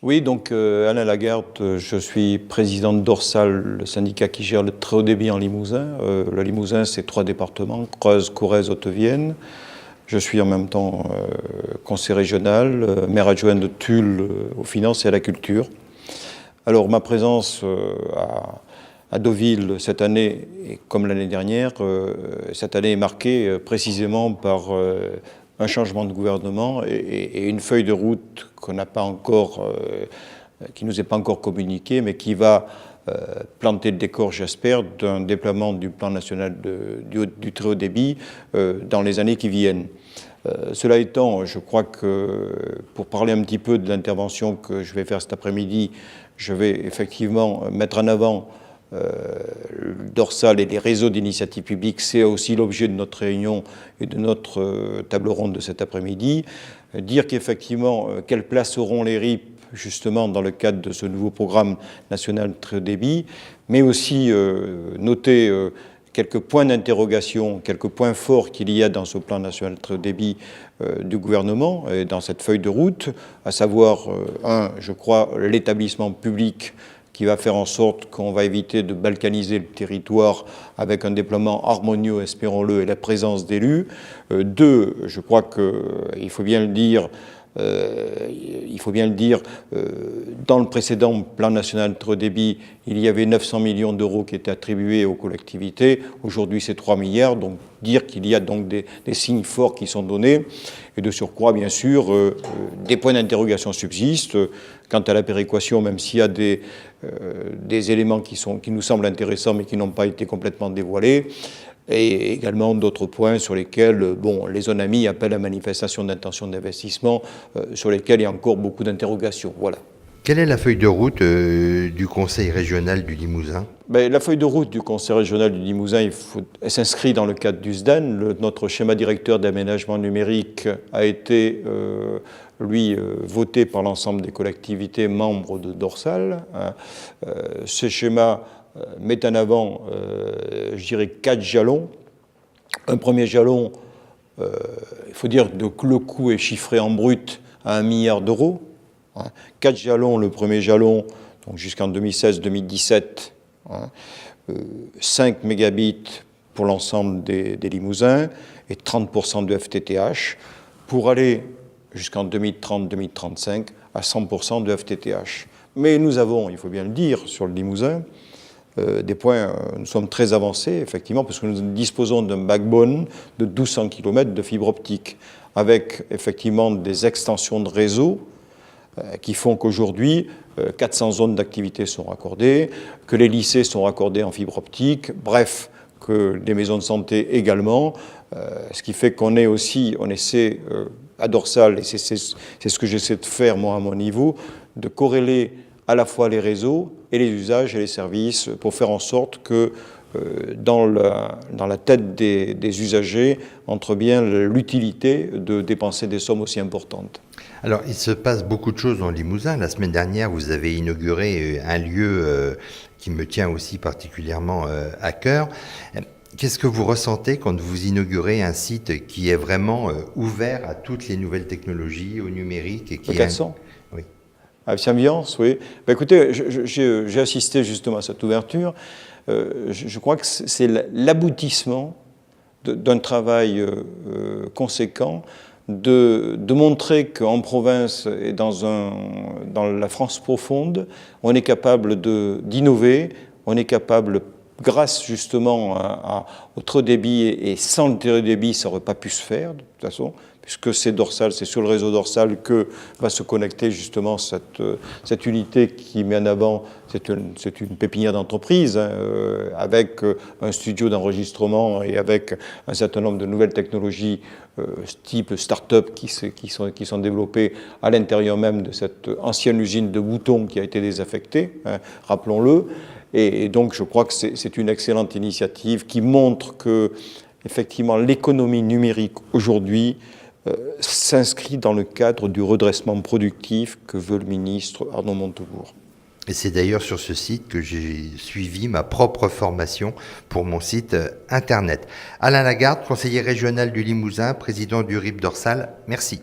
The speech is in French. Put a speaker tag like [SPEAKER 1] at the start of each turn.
[SPEAKER 1] Oui, donc Alain Lagarde, je suis président de Dorsal, le syndicat qui gère le très haut débit en Limousin. Le Limousin, c'est 3 départements, Creuse, Corrèze, Haute-Vienne. Je suis en même temps conseiller régional, maire adjoint de Tulle aux finances et à la culture. Alors ma présence à Deauville cette année, comme l'année dernière, cette année est marquée précisément par un changement de gouvernement et une feuille de route qu'on n'a pas encore, qui nous est pas encore communiquée, mais qui va planter le décor, j'espère, d'un déploiement du plan national du très haut débit dans les années qui viennent. Cela étant, je crois que pour parler un petit peu de l'intervention que je vais faire cet après-midi, je vais effectivement mettre en avant Dorsal et les réseaux d'initiatives publiques. C'est aussi l'objet de notre réunion et de notre table ronde de cet après-midi. Dire qu'effectivement, quelle place auront les RIP justement dans le cadre de ce nouveau programme national très haut débit, mais aussi noter quelques points d'interrogation, quelques points forts qu'il y a dans ce plan national très haut débit du gouvernement et dans cette feuille de route, à savoir, je crois, l'établissement public qui va faire en sorte qu'on va éviter de balkaniser le territoire avec un déploiement harmonieux, espérons-le, et la présence d'élus. 2, je crois qu'il faut bien le dire, dans le précédent plan national très haut débit, il y avait 900 millions d'euros qui étaient attribués aux collectivités. Aujourd'hui, c'est 3 milliards. Donc, dire qu'il y a donc des signes forts qui sont donnés. Et de surcroît, bien sûr, des points d'interrogation subsistent. Quant à la péréquation, même s'il y a des éléments qui nous semblent intéressants, mais qui n'ont pas été complètement dévoilés, et également d'autres points sur lesquels les zones amies appellent à manifestation d'intention d'investissement, sur lesquels il y a encore beaucoup d'interrogations. Voilà.
[SPEAKER 2] Quelle est la feuille de route du Conseil régional du Limousin ?
[SPEAKER 1] La feuille de route du Conseil régional du Limousin elle s'inscrit dans le cadre du SDAN. Notre schéma directeur d'aménagement numérique a été, voté par l'ensemble des collectivités membres de Dorsal. Ce schéma met en avant, je dirais, 4 jalons. Un premier jalon, il faut dire que le coût est chiffré en brut à 1 milliard d'euros. 4 jalons, le premier jalon, donc jusqu'en 2016-2017, 5 mégabits pour l'ensemble des Limousins et 30% de FTTH, pour aller jusqu'en 2030-2035 à 100% de FTTH. Mais nous avons, il faut bien le dire, sur le Limousin, des points, nous sommes très avancés, effectivement, parce que nous disposons d'un backbone de 1200 km de fibre optique, avec effectivement des extensions de réseau qui font qu'aujourd'hui, 400 zones d'activité sont raccordées, que les lycées sont raccordés en fibre optique, bref, que les maisons de santé également, ce qui fait qu'on essaie à Dorsal, et c'est ce que j'essaie de faire moi à mon niveau, de corréler à la fois les réseaux et les usages et les services pour faire en sorte que dans la tête des usagers entre bien l'utilité de dépenser des sommes aussi importantes.
[SPEAKER 2] Alors, il se passe beaucoup de choses dans Limousin. La semaine dernière, vous avez inauguré un lieu qui me tient aussi particulièrement à cœur. Qu'est-ce que vous ressentez quand vous inaugurez un site qui est vraiment ouvert à toutes les nouvelles technologies, au numérique et qui
[SPEAKER 1] Le 400
[SPEAKER 2] Oui.
[SPEAKER 1] Avec Symbiance, oui. Écoutez, j'ai assisté justement à cette ouverture. Je crois que c'est l'aboutissement d'un travail conséquent de montrer qu'en province et dans la France profonde, on est capable d'innover, on est capable, grâce justement au très haut débit, et sans le très haut débit, ça n'aurait pas pu se faire de toute façon, puisque c'est Dorsal, c'est sur le réseau Dorsal que va se connecter justement cette unité qui met en avant, c'est une pépinière d'entreprise, avec un studio d'enregistrement et avec un certain nombre de nouvelles technologies type start-up qui sont développées à l'intérieur même de cette ancienne usine de boutons qui a été désaffectée, rappelons-le. Et donc je crois que c'est une excellente initiative qui montre que effectivement l'économie numérique aujourd'hui s'inscrit dans le cadre du redressement productif que veut le ministre Arnaud Montebourg.
[SPEAKER 2] Et c'est d'ailleurs sur ce site que j'ai suivi ma propre formation pour mon site internet. Alain Lagarde, conseiller régional du Limousin, président du RIP Dorsal, merci.